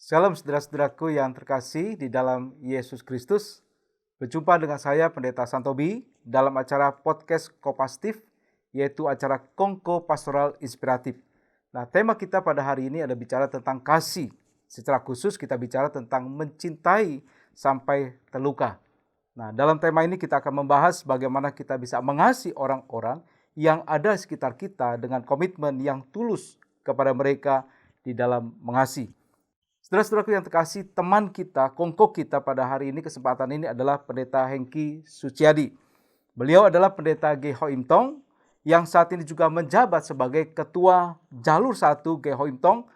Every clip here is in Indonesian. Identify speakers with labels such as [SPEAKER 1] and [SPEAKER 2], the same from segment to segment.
[SPEAKER 1] Shalom saudara-saudaraku yang terkasih di dalam Yesus Kristus. Berjumpa dengan saya Pendeta Santobi dalam acara podcast Kopastif, yaitu acara Kongko Pastoral Inspiratif. Nah, tema kita pada hari ini ada bicara tentang kasih. Secara khusus kita bicara tentang mencintai sampai terluka. Nah, dalam tema ini kita akan membahas bagaimana kita bisa mengasihi orang-orang yang ada di sekitar kita dengan komitmen yang tulus kepada mereka di dalam mengasihi. Saudara-saudaraku yang terkasih, teman kita, kongko kita pada hari ini, kesempatan ini adalah Pendeta Hengki Suciadi. Beliau adalah Pendeta GHOIM TONG yang saat ini juga menjabat sebagai Ketua Jalur 1 GHOIM TONG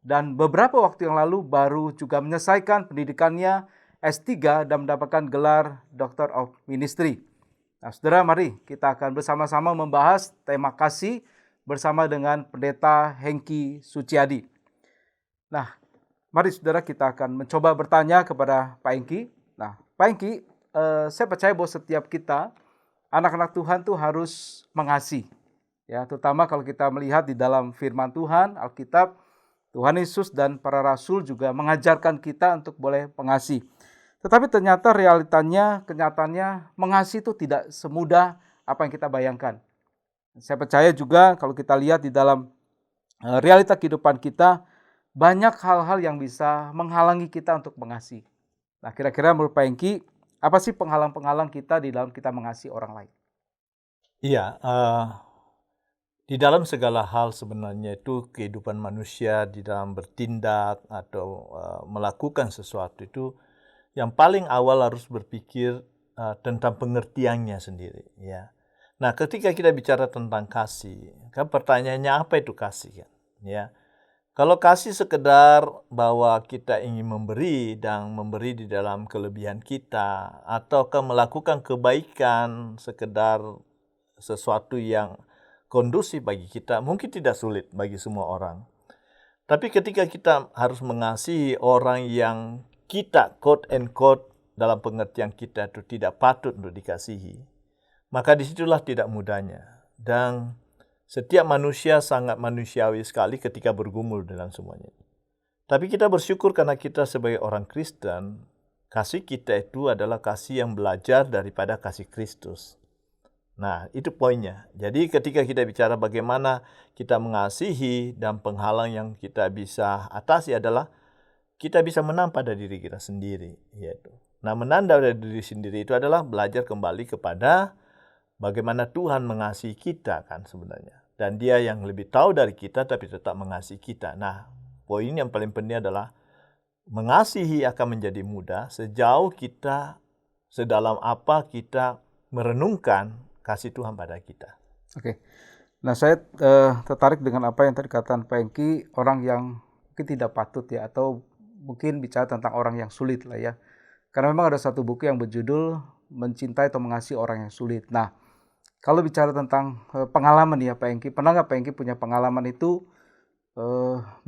[SPEAKER 1] dan beberapa waktu yang lalu baru juga menyelesaikan pendidikannya S3 dan mendapatkan gelar Doctor of Ministry. Nah, saudara, mari kita akan bersama-sama membahas tema kasih bersama dengan Pendeta Hengki Suciadi. Nah, mari saudara kita akan mencoba bertanya kepada Pak Hengki. Nah, Pak Hengki, saya percaya bahwa setiap kita, anak-anak Tuhan tuh harus mengasihi. Ya, terutama kalau kita melihat di dalam firman Tuhan, Alkitab, Tuhan Yesus dan para rasul juga mengajarkan kita untuk boleh mengasihi. Tetapi ternyata realitanya, kenyataannya mengasihi itu tidak semudah apa yang kita bayangkan. Saya percaya juga kalau kita lihat di dalam realita kehidupan kita, banyak hal-hal yang bisa menghalangi kita untuk mengasihi. Nah, kira-kira menurut Pak Hengki, apa sih penghalang-penghalang kita di dalam kita mengasihi orang lain?
[SPEAKER 2] Iya, di dalam segala hal sebenarnya itu kehidupan manusia di dalam bertindak atau melakukan sesuatu itu yang paling awal harus berpikir tentang pengertiannya sendiri, ya. Nah, ketika kita bicara tentang kasih, kan pertanyaannya apa itu kasih, kan? Ya. Kalau kasih sekedar bahwa kita ingin memberi dan memberi di dalam kelebihan kita, ataukah melakukan kebaikan sekedar sesuatu yang kondusif bagi kita, mungkin tidak sulit bagi semua orang. Tapi ketika kita harus mengasihi orang yang kita quote and quote dalam pengertian kita itu tidak patut untuk dikasihi, maka disitulah tidak mudahnya. Dan setiap manusia sangat manusiawi sekali ketika bergumul dalam semuanya. Tapi kita bersyukur karena kita sebagai orang Kristen, kasih kita itu adalah kasih yang belajar daripada kasih Kristus. Nah, itu poinnya. Jadi ketika kita bicara bagaimana kita mengasihi dan penghalang yang kita bisa atasi adalah kita bisa menang pada diri kita sendiri, yaitu. Nah, menang dari diri sendiri itu adalah belajar kembali kepada bagaimana Tuhan mengasihi kita kan sebenarnya. Dan Dia yang lebih tahu dari kita tapi tetap mengasihi kita. Nah, poin yang paling penting adalah mengasihi akan menjadi mudah sejauh kita sedalam apa kita merenungkan kasih Tuhan pada kita.
[SPEAKER 1] Oke. Nah, saya tertarik dengan apa yang tadi katakan Pak Hengki, orang yang mungkin tidak patut ya, atau mungkin bicara tentang orang yang sulit lah ya. Karena memang ada satu buku yang berjudul Mencintai atau Mengasihi Orang yang Sulit. Nah, kalau bicara tentang pengalaman ya Pak Hengki, pernah nggak Pak Hengki punya pengalaman itu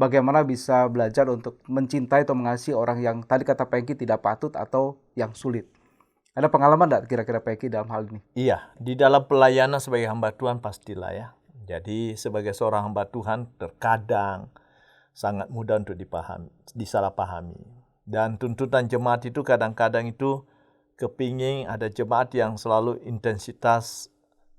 [SPEAKER 1] bagaimana bisa belajar untuk mencintai atau mengasihi orang yang tadi kata Pak Hengki tidak patut atau yang sulit? Ada pengalaman nggak kira-kira Pak Hengki dalam hal ini?
[SPEAKER 2] Iya, di dalam pelayanan sebagai hamba Tuhan pastilah ya. Jadi sebagai seorang hamba Tuhan terkadang sangat mudah untuk disalahpahami. Dan tuntutan jemaat itu kadang-kadang itu kepingin ada jemaat yang selalu intensitas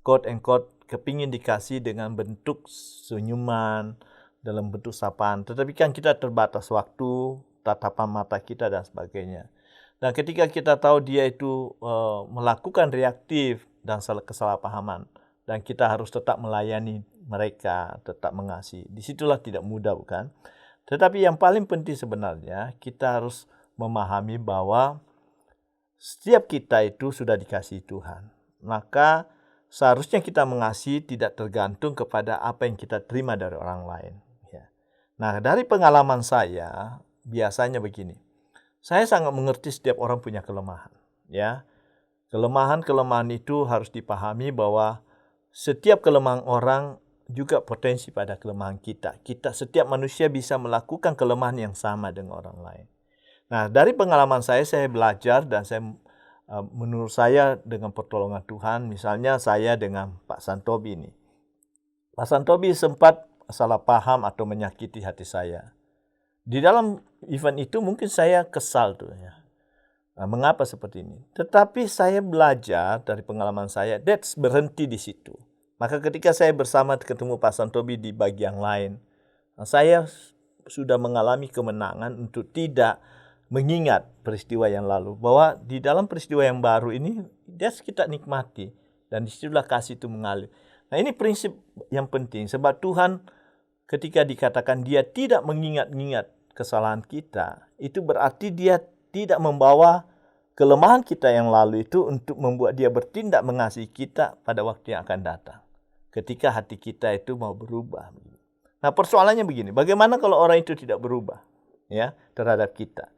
[SPEAKER 2] quote and quote kepingin dikasih dengan bentuk senyuman, dalam bentuk sapaan. Tetapi kan kita terbatas waktu, tatapan mata kita dan sebagainya. Dan ketika kita tahu dia itu melakukan reaktif dan kesalahpahaman, dan kita harus tetap melayani mereka, tetap mengasihi, disitulah tidak mudah bukan? Tetapi yang paling penting sebenarnya kita harus memahami bahwa setiap kita itu sudah dikasihi Tuhan. Maka seharusnya kita mengasihi tidak tergantung kepada apa yang kita terima dari orang lain. Ya. Nah, dari pengalaman saya biasanya begini. Saya sangat mengerti setiap orang punya kelemahan. Ya, kelemahan-kelemahan itu harus dipahami bahwa setiap kelemahan orang juga potensi pada kelemahan kita. Setiap manusia bisa melakukan kelemahan yang sama dengan orang lain. Nah, dari pengalaman saya belajar dan menurut saya dengan pertolongan Tuhan, misalnya saya dengan Pak Santobi ini. Pak Santobi sempat salah paham atau menyakiti hati saya. Di dalam event itu mungkin saya kesal tuh ya. Nah, mengapa seperti ini? Tetapi saya belajar dari pengalaman saya, that's berhenti di situ. Maka ketika saya bersama ketemu Pak Santobi di bagian lain, saya sudah mengalami kemenangan untuk tidak mengingat peristiwa yang lalu. Bahwa di dalam peristiwa yang baru ini, that's kita nikmati. Dan disitulah kasih itu mengalir. Nah, ini prinsip yang penting. Sebab Tuhan ketika dikatakan dia tidak mengingat-ingat kesalahan kita, itu berarti dia tidak membawa kelemahan kita yang lalu itu untuk membuat dia bertindak mengasihi kita pada waktu yang akan datang. Ketika hati kita itu mau berubah. Nah, persoalannya begini, bagaimana kalau orang itu tidak berubah ya terhadap kita?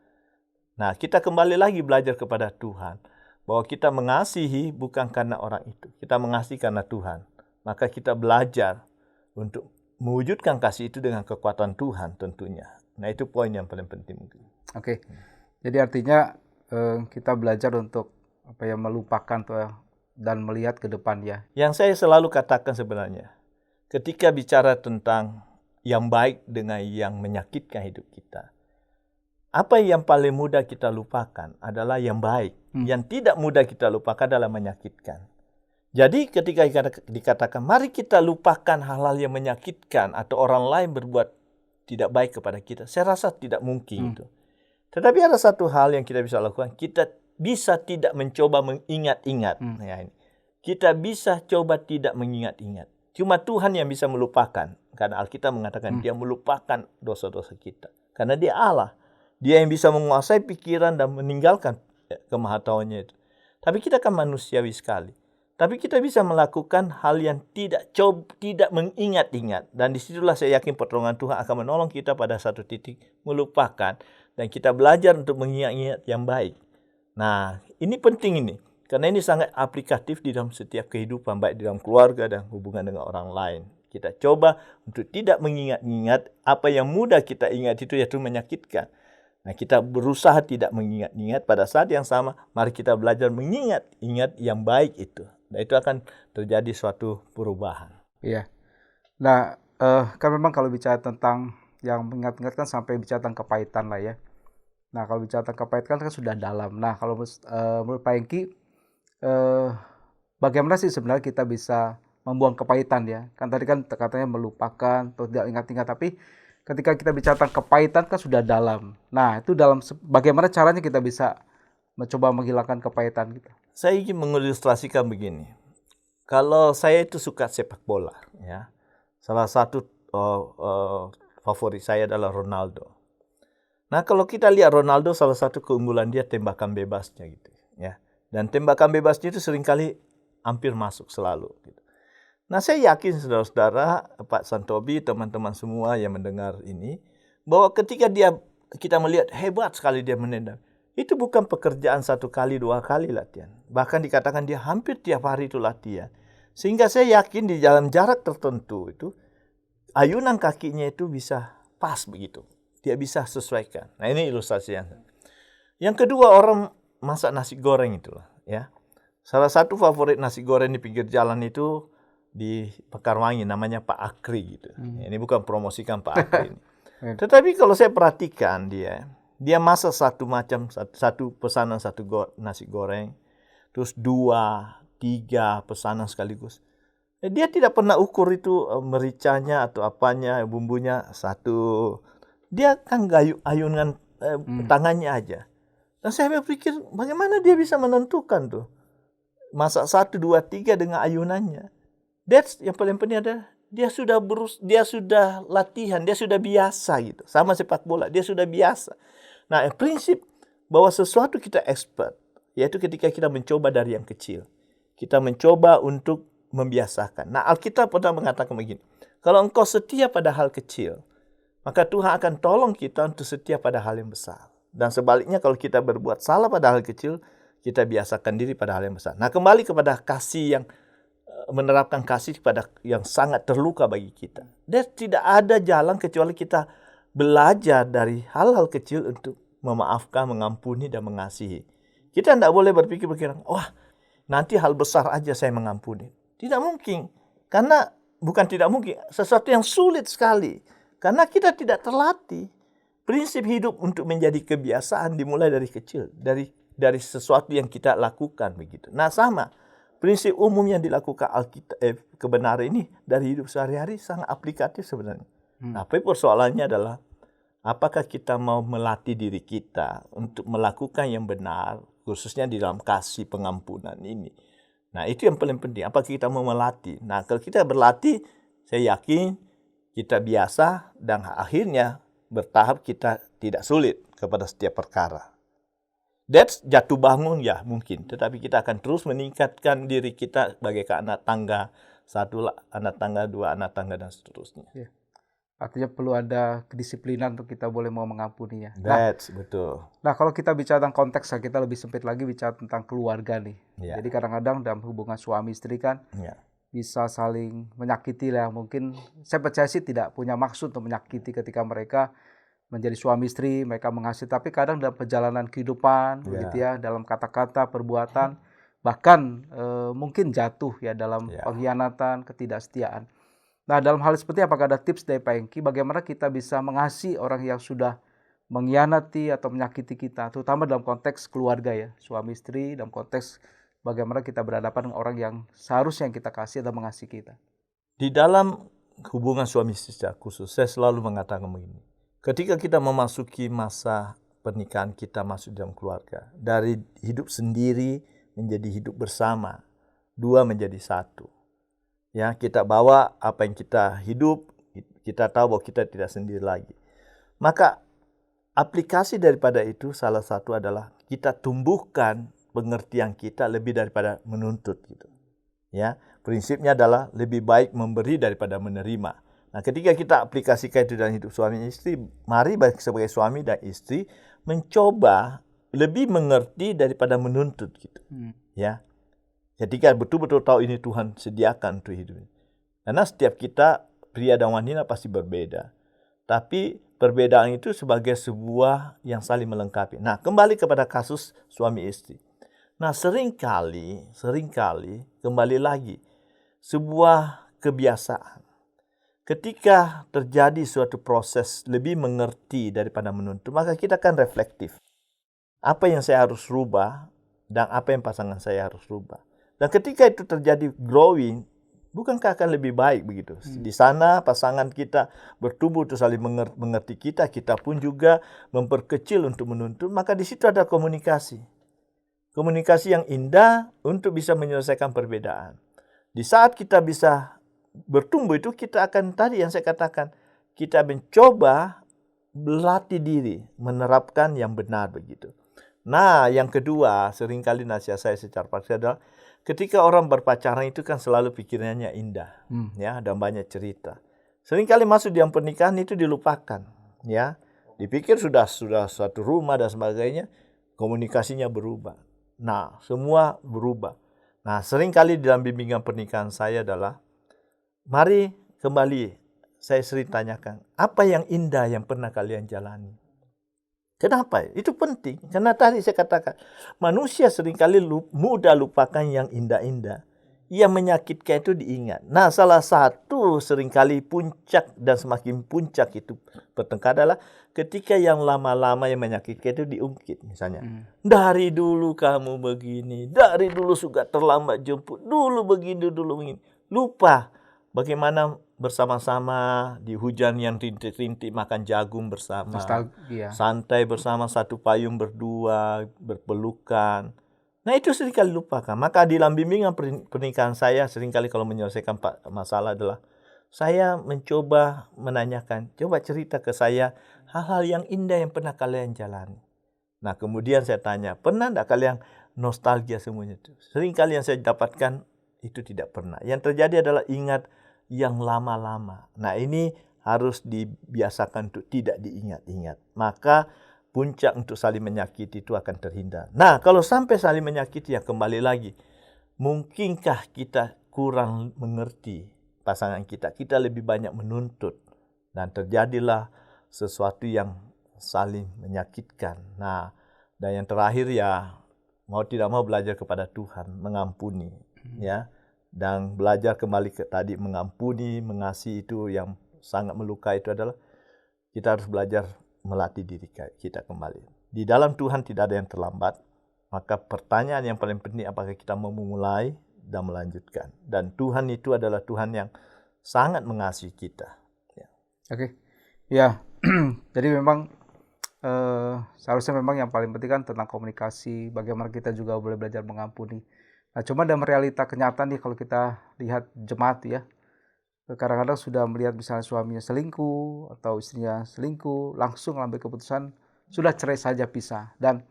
[SPEAKER 2] Nah, kita kembali lagi belajar kepada Tuhan. Bahwa kita mengasihi bukan karena orang itu. Kita mengasihi karena Tuhan. Maka kita belajar untuk mewujudkan kasih itu dengan kekuatan Tuhan tentunya. Nah, itu poin yang paling penting mungkin.
[SPEAKER 1] Oke. Jadi artinya kita belajar untuk melupakan dan melihat ke depan ya.
[SPEAKER 2] Yang saya selalu katakan sebenarnya, ketika bicara tentang yang baik dengan yang menyakitkan hidup kita, apa yang paling mudah kita lupakan adalah yang baik. Yang tidak mudah kita lupakan adalah menyakitkan. Jadi ketika dikatakan, mari kita lupakan hal-hal yang menyakitkan atau orang lain berbuat tidak baik kepada kita, saya rasa tidak mungkin itu. Tetapi ada satu hal yang kita bisa lakukan, kita bisa tidak mencoba mengingat-ingat. Ya, ini. Kita bisa coba tidak mengingat-ingat. Cuma Tuhan yang bisa melupakan. Karena Alkitab mengatakan dia melupakan dosa-dosa kita. Karena dia Allah. Dia yang bisa menguasai pikiran dan meninggalkan kemahatauannya itu. Tapi kita kan manusiawi sekali. Tapi kita bisa melakukan hal yang tidak mengingat-ingat. Dan disitulah saya yakin pertolongan Tuhan akan menolong kita pada satu titik melupakan. Dan kita belajar untuk mengingat-ingat yang baik. Nah, ini penting ini. Karena ini sangat aplikatif di dalam setiap kehidupan. Baik di dalam keluarga dan hubungan dengan orang lain. Kita coba untuk tidak mengingat-ingat apa yang mudah kita ingat itu yaitu menyakitkan. Nah, kita berusaha tidak mengingat-ingat. Pada saat yang sama, mari kita belajar mengingat-ingat yang baik itu. Nah, itu akan terjadi suatu perubahan.
[SPEAKER 1] Iya. Nah, kan memang kalau bicara tentang yang mengingat-ingat kan sampai bicara tentang kepahitan lah ya. Nah, kalau bicara tentang kepahitan kan sudah dalam. Nah, kalau menurut Pak Hengki, bagaimana sih sebenarnya kita bisa membuang kepahitan ya? Kan tadi kan katanya melupakan atau tidak ingat-ingat, tapi ketika kita bicara tentang kepahitan kan sudah dalam. Nah, itu bagaimana caranya kita bisa mencoba menghilangkan kepahitan kita?
[SPEAKER 2] Saya ingin mengilustrasikan begini. Kalau saya itu suka sepak bola, ya. Salah satu favorit saya adalah Ronaldo. Nah, kalau kita lihat Ronaldo, salah satu keunggulan dia tembakan bebasnya gitu, ya. Dan tembakan bebasnya itu seringkali hampir masuk selalu. Gitu. Nah, saya yakin saudara-saudara, Pak Santobi, teman-teman semua yang mendengar ini, bahwa ketika kita melihat hebat sekali dia menendang, itu bukan pekerjaan 1 kali 2 kali latihan. Bahkan dikatakan dia hampir tiap hari itu latihan. Sehingga saya yakin di dalam jarak tertentu itu, ayunan kakinya itu bisa pas begitu. Dia bisa sesuaikan. Nah, ini ilustrasinya. Yang kedua, orang masak nasi goreng itulah, ya. Salah satu favorit nasi goreng di pinggir jalan itu di Pekarwangi, namanya Pak Akri gitu. Ini bukan promosikan Pak Akri ini. Tetapi kalau saya perhatikan dia masak satu pesanan nasi goreng, terus 2, 3 pesanan sekaligus. Dia tidak pernah ukur itu mericanya atau apanya, bumbunya satu. Dia kan ayunan tangannya aja. Dan saya berpikir bagaimana dia bisa menentukan tuh masak 1, 2, 3 dengan ayunannya. That's yang paling penting adalah dia sudah latihan, dia sudah biasa gitu. Sama sepak bola, dia sudah biasa. Nah, prinsip bahwa sesuatu kita expert, yaitu ketika kita mencoba dari yang kecil. Kita mencoba untuk membiasakan. Nah, Alkitab pernah mengatakan begini, kalau engkau setia pada hal kecil, maka Tuhan akan tolong kita untuk setia pada hal yang besar. Dan sebaliknya kalau kita berbuat salah pada hal kecil, kita biasakan diri pada hal yang besar. Nah, kembali kepada kasih yang menerapkan kasih kepada yang sangat terluka bagi kita. Dan tidak ada jalan kecuali kita belajar dari hal-hal kecil untuk memaafkan, mengampuni, dan mengasihi. Kita tidak boleh berpikir, wah nanti hal besar aja saya mengampuni. Tidak mungkin. Karena bukan tidak mungkin, sesuatu yang sulit sekali. Karena kita tidak terlatih. Prinsip hidup untuk menjadi kebiasaan dimulai dari kecil, dari sesuatu yang kita lakukan begitu. Nah, sama prinsip umum yang dilakukan kebenaran ini dari hidup sehari-hari sangat aplikatif sebenarnya. Tapi persoalannya adalah apakah kita mau melatih diri kita untuk melakukan yang benar, khususnya di dalam kasih pengampunan ini. Nah, itu yang paling penting. Apakah kita mau melatih? Nah, kalau kita berlatih, saya yakin kita biasa dan akhirnya bertahap kita tidak sulit kepada setiap perkara. That's jatuh bangun ya mungkin, tetapi kita akan terus meningkatkan diri kita sebagai anak tangga, 1 anak tangga, 2 anak tangga, dan seterusnya.
[SPEAKER 1] Ya. Artinya perlu ada kedisiplinan untuk kita boleh mau mengampuni ya.
[SPEAKER 2] Betul.
[SPEAKER 1] Nah, kalau kita bicara tentang konteks, kita lebih sempit lagi bicara tentang keluarga nih.
[SPEAKER 2] Ya.
[SPEAKER 1] Jadi kadang-kadang dalam hubungan suami istri kan bisa saling menyakiti lah. Mungkin saya percaya sih tidak punya maksud untuk menyakiti ketika mereka menjadi suami istri, mereka mengasihi, tapi kadang dalam perjalanan kehidupan, begitu ya, dalam kata-kata, perbuatan, bahkan mungkin jatuh ya dalam pengkhianatan, ketidaksetiaan. Nah, dalam hal seperti apakah ada tips dari Pak Hengki bagaimana kita bisa mengasihi orang yang sudah mengkhianati atau menyakiti kita, terutama dalam konteks keluarga ya, suami istri, dalam konteks bagaimana kita berhadapan dengan orang yang seharusnya yang kita kasih atau mengasihi kita.
[SPEAKER 2] Di dalam hubungan suami istri secara khusus, saya selalu mengatakan begini. Ketika kita memasuki masa pernikahan, kita masuk dalam keluarga. Dari hidup sendiri menjadi hidup bersama. 2 menjadi 1. Ya, kita bawa apa yang kita hidup, kita tahu bahwa kita tidak sendiri lagi. Maka aplikasi daripada itu salah satu adalah kita tumbuhkan pengertian kita lebih daripada menuntut gitu. Ya, prinsipnya adalah lebih baik memberi daripada menerima. Nah, ketika kita aplikasikan itu dalam hidup suami istri, mari sebagai suami dan istri mencoba lebih mengerti daripada menuntut gitu. Ya. Ketika betul-betul tahu ini Tuhan sediakan untuk hidup. Karena setiap kita, pria dan wanita pasti berbeda. Tapi perbedaan itu sebagai sebuah yang saling melengkapi. Nah, kembali kepada kasus suami istri. Nah, seringkali kembali lagi sebuah kebiasaan. Ketika terjadi suatu proses lebih mengerti daripada menuntut, maka kita akan reflektif. Apa yang saya harus rubah dan apa yang pasangan saya harus rubah. Dan ketika itu terjadi growing, bukankah akan lebih baik begitu? Di sana pasangan kita bertumbuh untuk saling mengerti kita pun juga memperkecil untuk menuntut, maka di situ ada komunikasi. Komunikasi yang indah untuk bisa menyelesaikan perbedaan. Di saat kita bisa bertumbuh itu, kita akan tadi yang saya katakan, kita mencoba berlatih diri menerapkan yang benar begitu. Nah, yang kedua, seringkali nasihat saya secara praktis adalah ketika orang berpacaran itu kan selalu pikirannya indah, ya, dan banyak cerita. Seringkali masuk dalam pernikahan itu dilupakan, ya. Dipikir sudah satu rumah dan sebagainya, komunikasinya berubah. Nah, semua berubah. Nah, seringkali dalam bimbingan pernikahan saya adalah mari kembali, saya sering tanyakan, apa yang indah yang pernah kalian jalani? Kenapa? Itu penting. Karena tadi saya katakan, manusia seringkali mudah lupakan yang indah-indah. Yang menyakitkan itu diingat. Nah, salah satu seringkali puncak dan semakin puncak itu pertengkaran adalah ketika yang lama-lama yang menyakitkan itu diungkit. Misalnya, dari dulu kamu begini, dari dulu suka terlambat jemput, dulu begini, dulu begini. Lupa bagaimana bersama-sama di hujan yang rintik-rintik makan jagung bersama.
[SPEAKER 1] Nostalgia.
[SPEAKER 2] Santai bersama, satu payung berdua, berpelukan. Nah, itu seringkali lupakan. Maka di dalam bimbingan pernikahan saya, seringkali kalau menyelesaikan masalah adalah saya mencoba menanyakan, coba cerita ke saya hal-hal yang indah yang pernah kalian jalani. Nah, kemudian saya tanya, pernah tidak kalian nostalgia semuanya itu? Seringkali yang saya dapatkan itu tidak pernah. Yang terjadi adalah ingat yang lama-lama. Nah, ini harus dibiasakan untuk tidak diingat-ingat. Maka puncak untuk saling menyakiti itu akan terhindar. Nah, kalau sampai saling menyakiti, ya kembali lagi. Mungkinkah kita kurang mengerti pasangan kita? Kita lebih banyak menuntut. Dan terjadilah sesuatu yang saling menyakitkan. Nah, dan yang terakhir ya, mau tidak mau belajar kepada Tuhan, mengampuni. Ya. Dan belajar kembali ke tadi, mengampuni, mengasihi itu yang sangat melukai itu adalah kita harus belajar melatih diri kita kembali. Di dalam Tuhan tidak ada yang terlambat. Maka pertanyaan yang paling penting, apakah kita mau memulai dan melanjutkan. Dan Tuhan itu adalah Tuhan yang sangat mengasihi kita. Ya.
[SPEAKER 1] Oke, ya. Jadi memang seharusnya memang yang paling penting kan tentang komunikasi, bagaimana kita juga boleh belajar mengampuni. Nah, cuma dalam realita kenyataan nih, kalau kita lihat jemaat ya, kadang-kadang sudah melihat misalnya suaminya selingkuh atau istrinya selingkuh, langsung ambil keputusan sudah cerai saja, pisah. Dan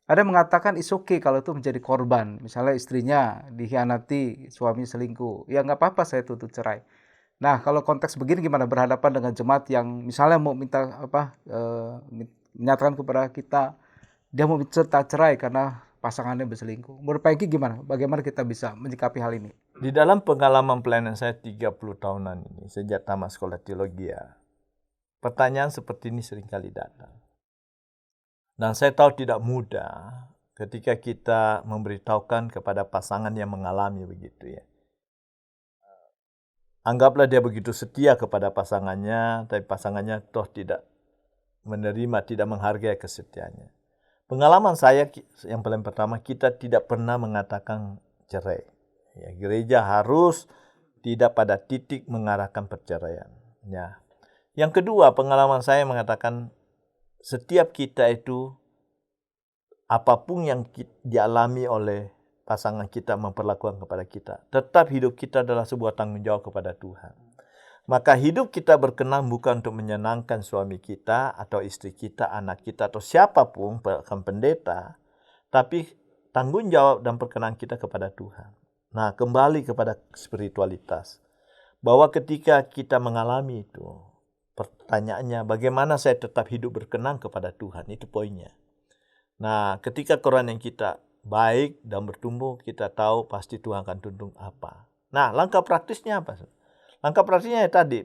[SPEAKER 1] ada yang mengatakan it's okay kalau itu menjadi korban. Misalnya istrinya dikhianati, suaminya selingkuh, ya nggak apa-apa saya tuntut cerai. Nah, kalau konteks begini gimana berhadapan dengan jemaat yang misalnya mau minta menyatakan kepada kita dia mau minta cerai karena pasangannya berselingkuh. Menurut Pak Eki gimana? Bagaimana kita bisa menyikapi hal ini?
[SPEAKER 2] Di dalam pengalaman pelayanan saya 30 tahunan ini, sejak tamat sekolah teologi, pertanyaan seperti ini seringkali datang. Dan saya tahu tidak mudah ketika kita memberitahukan kepada pasangan yang mengalami begitu ya. Anggaplah dia begitu setia kepada pasangannya, tapi pasangannya toh tidak menerima, tidak menghargai kesetiaannya. Pengalaman saya yang paling pertama, kita tidak pernah mengatakan cerai. Ya, gereja harus tidak pada titik mengarahkan perceraian. Ya. Yang kedua, pengalaman saya mengatakan setiap kita itu, apapun yang dialami oleh pasangan kita memperlakukan kepada kita, tetap hidup kita adalah sebuah tanggung jawab kepada Tuhan. Maka hidup kita berkenan bukan untuk menyenangkan suami kita atau istri kita, anak kita atau siapapun, bahkan pendeta, tapi tanggung jawab dan perkenan kita kepada Tuhan. Nah, kembali kepada spiritualitas. Bahwa ketika kita mengalami itu, pertanyaannya bagaimana saya tetap hidup berkenan kepada Tuhan, itu poinnya. Nah, ketika kerohanian kita baik dan bertumbuh, kita tahu pasti Tuhan akan tuntun apa. Nah, langkah praktisnya apa? Langkah praktisnya tadi,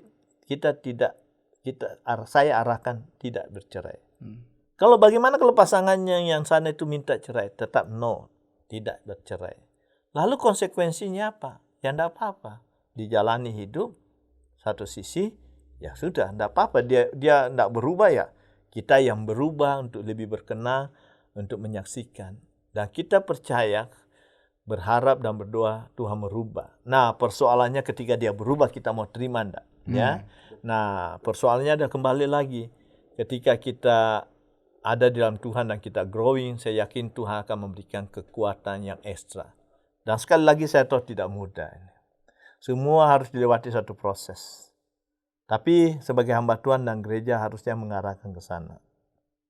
[SPEAKER 2] saya arahkan tidak bercerai. Kalau bagaimana kalau pasangannya yang sana itu minta cerai, tetap no, tidak bercerai. Lalu konsekuensinya apa? Ya tidak apa-apa, dijalani hidup satu sisi, ya sudah, tidak apa-apa, dia tidak berubah ya. Kita yang berubah untuk lebih berkenan, untuk menyaksikan. Dan kita percaya, berharap dan berdoa Tuhan merubah. Nah, persoalannya ketika dia berubah, kita mau terima enggak? Ya. Nah, persoalannya ada kembali lagi. Ketika kita ada di dalam Tuhan dan kita growing, saya yakin Tuhan akan memberikan kekuatan yang ekstra. Dan sekali lagi saya tahu tidak mudah. Semua harus dilewati satu proses. Tapi sebagai hamba Tuhan dan gereja harusnya mengarahkan ke sana.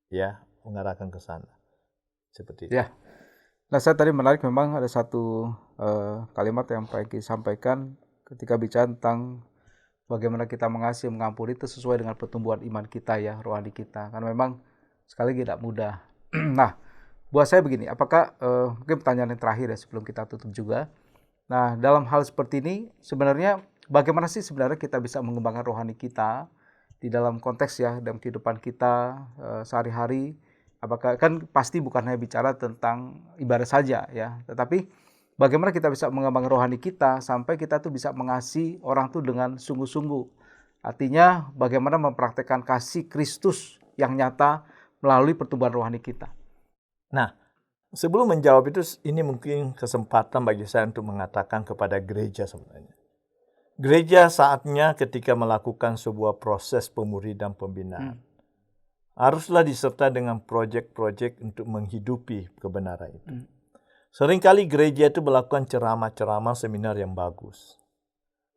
[SPEAKER 2] Ya, mengarahkan ke sana. Seperti itu.
[SPEAKER 1] Ya. Nah, saya tadi menarik, memang ada satu kalimat yang Pak Eki sampaikan ketika bicara tentang bagaimana kita mengasihi, mengampuni itu sesuai dengan pertumbuhan iman kita ya, rohani kita. Karena memang sekali lagi tidak mudah. Nah, buat saya begini, apakah mungkin pertanyaan yang terakhir ya sebelum kita tutup juga. Nah, dalam hal seperti ini sebenarnya bagaimana sih sebenarnya kita bisa mengembangkan rohani kita di dalam konteks ya, dalam kehidupan kita sehari-hari. Apakah kan pasti bukan hanya bicara tentang ibadah saja ya, tetapi bagaimana kita bisa mengembangkan rohani kita sampai kita tuh bisa mengasihi orang tuh dengan sungguh-sungguh. Artinya bagaimana mempraktekkan kasih Kristus yang nyata melalui pertumbuhan rohani kita.
[SPEAKER 2] Nah, sebelum menjawab itu, ini mungkin kesempatan bagi saya untuk mengatakan kepada gereja sebenarnya. Gereja saatnya ketika melakukan sebuah proses pemuridan pembinaan, haruslah disertai dengan proyek-proyek untuk menghidupi kebenaran itu. Seringkali gereja itu melakukan ceramah-ceramah seminar yang bagus,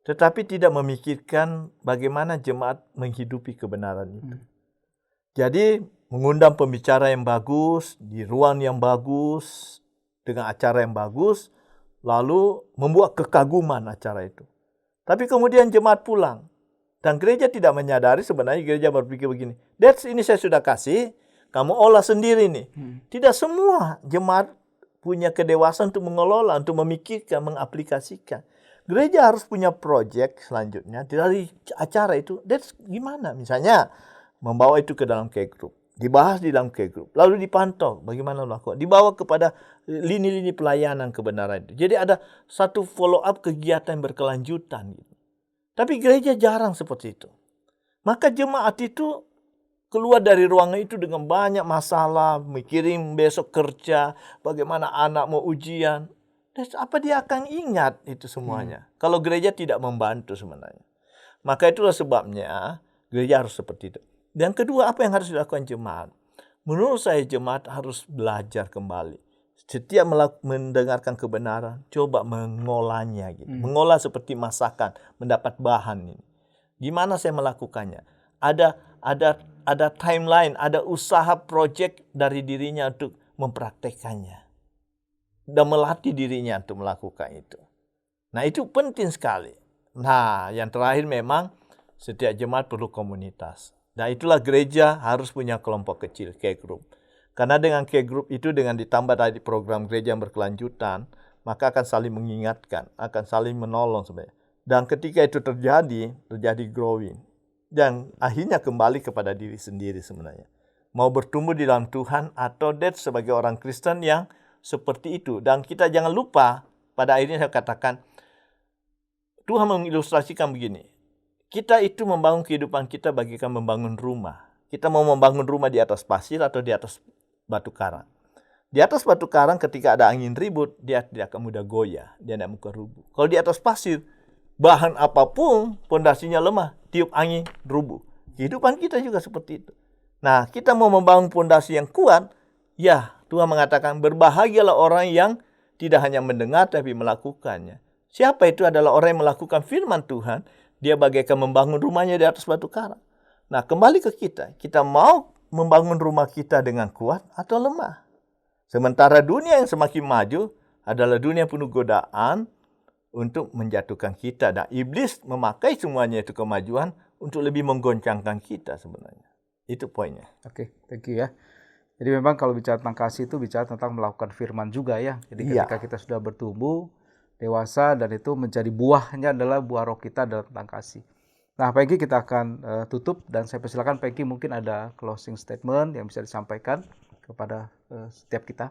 [SPEAKER 2] tetapi tidak memikirkan bagaimana jemaat menghidupi kebenaran itu. Jadi mengundang pembicara yang bagus, di ruang yang bagus, dengan acara yang bagus, lalu membuat kekaguman acara itu. Tapi kemudian jemaat pulang. Dan gereja tidak menyadari, sebenarnya gereja berpikir begini, ini saya sudah kasih, kamu olah sendiri nih. Tidak semua jemaat punya kedewasaan untuk mengelola, untuk memikirkan, mengaplikasikan. Gereja harus punya proyek selanjutnya dari acara itu. Gimana? Misalnya, membawa itu ke dalam care group. Dibahas di dalam care group. Lalu dipantau bagaimana melakukan. Dibawa kepada lini-lini pelayanan kebenaran itu. Jadi ada satu follow up kegiatan yang berkelanjutan gitu. Tapi gereja jarang seperti itu. Maka jemaat itu keluar dari ruangan itu dengan banyak masalah, mikirin besok kerja, bagaimana anak mau ujian. Terus apa dia akan ingat itu semuanya? Kalau gereja tidak membantu sebenarnya. Maka itulah sebabnya gereja harus seperti itu. Dan kedua, apa yang harus dilakukan jemaat? Menurut saya jemaat harus belajar kembali. Setiap mendengarkan kebenaran, coba mengolahnya gitu. Mengolah seperti masakan, mendapat bahan ini. Gimana saya melakukannya? Ada timeline, ada usaha project dari dirinya untuk mempraktekannya. Dan melatih dirinya untuk melakukan itu. Nah, itu penting sekali. Nah, yang terakhir memang setiap jemaat perlu komunitas. Dan itulah gereja harus punya kelompok kecil, care group. Karena dengan care group itu, dengan ditambah dari program gereja yang berkelanjutan, maka akan saling mengingatkan, akan saling menolong sebenarnya. Dan ketika itu terjadi growing. Dan akhirnya kembali kepada diri sendiri sebenarnya. Mau bertumbuh di dalam Tuhan atau sebagai orang Kristen yang seperti itu. Dan kita jangan lupa, pada akhirnya saya katakan, Tuhan mengilustrasikan begini. Kita itu membangun kehidupan kita bagaikan membangun rumah. Kita mau membangun rumah di atas pasir atau di atas batu karang. Di atas batu karang ketika ada angin ribut, dia tidak akan mudah goyah, dia tidak mudah rubuh. Kalau di atas pasir, bahan apapun, pondasinya lemah, tiup angin, rubuh. Kehidupan kita juga seperti itu. Nah, kita mau membangun pondasi yang kuat, ya Tuhan mengatakan berbahagialah orang yang tidak hanya mendengar tapi melakukannya. Siapa itu? Adalah orang yang melakukan firman Tuhan, dia bagaikan membangun rumahnya di atas batu karang. Nah, kembali ke kita. Kita mau membangun rumah kita dengan kuat atau lemah. Sementara dunia yang semakin maju adalah dunia penuh godaan untuk menjatuhkan kita. Dan iblis memakai semuanya itu kemajuan untuk lebih menggoncangkan kita sebenarnya. Itu poinnya.
[SPEAKER 1] Oke, thank you ya. Jadi memang kalau bicara tentang kasih itu bicara tentang melakukan firman juga ya. Jadi ketika kita sudah bertumbuh, dewasa, dan itu menjadi buahnya adalah buah roh kita adalah tentang kasih. Nah, Pak Engki kita akan tutup dan saya persilakan Pak Engki mungkin ada closing statement yang bisa disampaikan kepada setiap kita.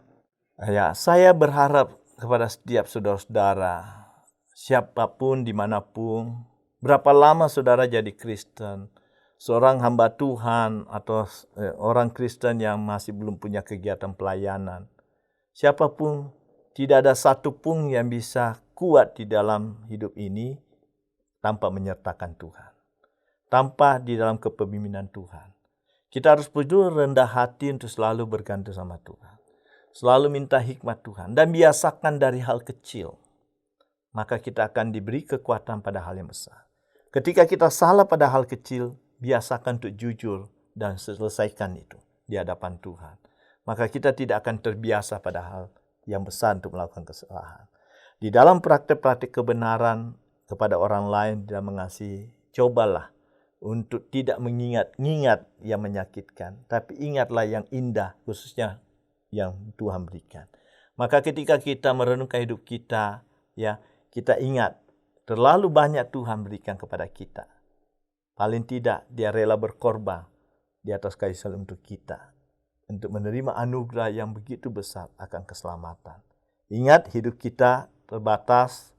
[SPEAKER 2] Ya, saya berharap kepada setiap saudara-saudara, siapapun, dimanapun, berapa lama saudara jadi Kristen, seorang hamba Tuhan atau orang Kristen yang masih belum punya kegiatan pelayanan, siapapun, tidak ada satupun yang bisa kuat di dalam hidup ini tanpa menyertakan Tuhan. Tanpa di dalam kepemimpinan Tuhan. Kita harus betul rendah hati untuk selalu bergantung sama Tuhan. Selalu minta hikmat Tuhan. Dan biasakan dari hal kecil. Maka kita akan diberi kekuatan pada hal yang besar. Ketika kita salah pada hal kecil, biasakan untuk jujur dan selesaikan itu di hadapan Tuhan. Maka kita tidak akan terbiasa pada hal yang besar untuk melakukan kesalahan. Di dalam praktek-praktek kebenaran kepada orang lain dan mengasihi, cobalah untuk tidak mengingat yang menyakitkan, tapi ingatlah yang indah, khususnya yang Tuhan berikan. Maka ketika kita merenungkan hidup kita, ya, kita ingat terlalu banyak Tuhan berikan kepada kita. Paling tidak dia rela berkorban di atas kayu salib untuk kita, untuk menerima anugerah yang begitu besar akan keselamatan. Ingat, hidup kita terbatas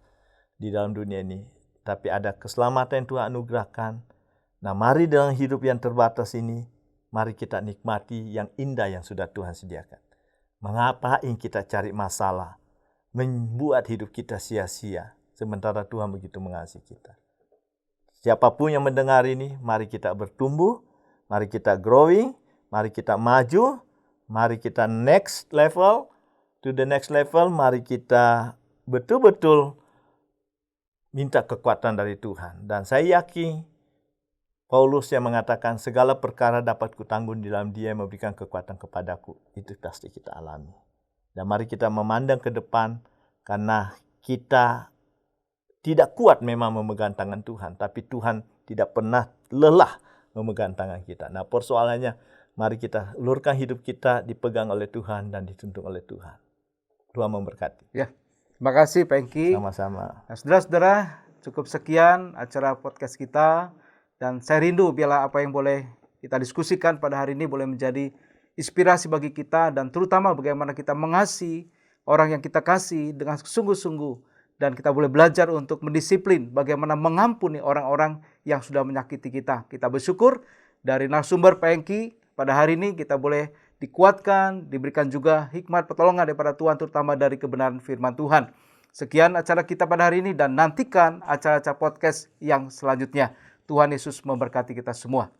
[SPEAKER 2] di dalam dunia ini, tapi ada keselamatan yang Tuhan anugerahkan. Nah, mari dalam hidup yang terbatas ini, mari kita nikmati yang indah yang sudah Tuhan sediakan. Mengapa kita cari masalah, membuat hidup kita sia-sia, sementara Tuhan begitu mengasihi kita. Siapapun yang mendengar ini, mari kita bertumbuh, mari kita growing, mari kita maju, mari kita next level, to the next level, mari kita betul-betul minta kekuatan dari Tuhan. Dan saya yakin, Paulus yang mengatakan segala perkara dapat kutanggung di dalam Dia yang memberikan kekuatan kepadaku. Itu pasti kita alami. Dan mari kita memandang ke depan, karena kita tidak kuat memang memegang tangan Tuhan, tapi Tuhan tidak pernah lelah memegang tangan kita. Nah, persoalannya, mari kita ulurkan hidup kita dipegang oleh Tuhan dan dituntun oleh Tuhan. Tuhan memberkati.
[SPEAKER 1] Ya, terima kasih Pak Engki.
[SPEAKER 2] Sama-sama.
[SPEAKER 1] Nah, saudara-saudara, cukup sekian acara podcast kita. Dan saya rindu bila apa yang boleh kita diskusikan pada hari ini boleh menjadi inspirasi bagi kita, dan terutama bagaimana kita mengasihi orang yang kita kasih dengan sungguh-sungguh, dan kita boleh belajar untuk mendisiplin bagaimana mengampuni orang-orang yang sudah menyakiti kita. Kita bersyukur dari narasumber Pak Hengki. Pada hari ini kita boleh dikuatkan, diberikan juga hikmat pertolongan daripada Tuhan, terutama dari kebenaran firman Tuhan. Sekian acara kita pada hari ini dan nantikan acara-acara podcast yang selanjutnya. Tuhan Yesus memberkati kita semua.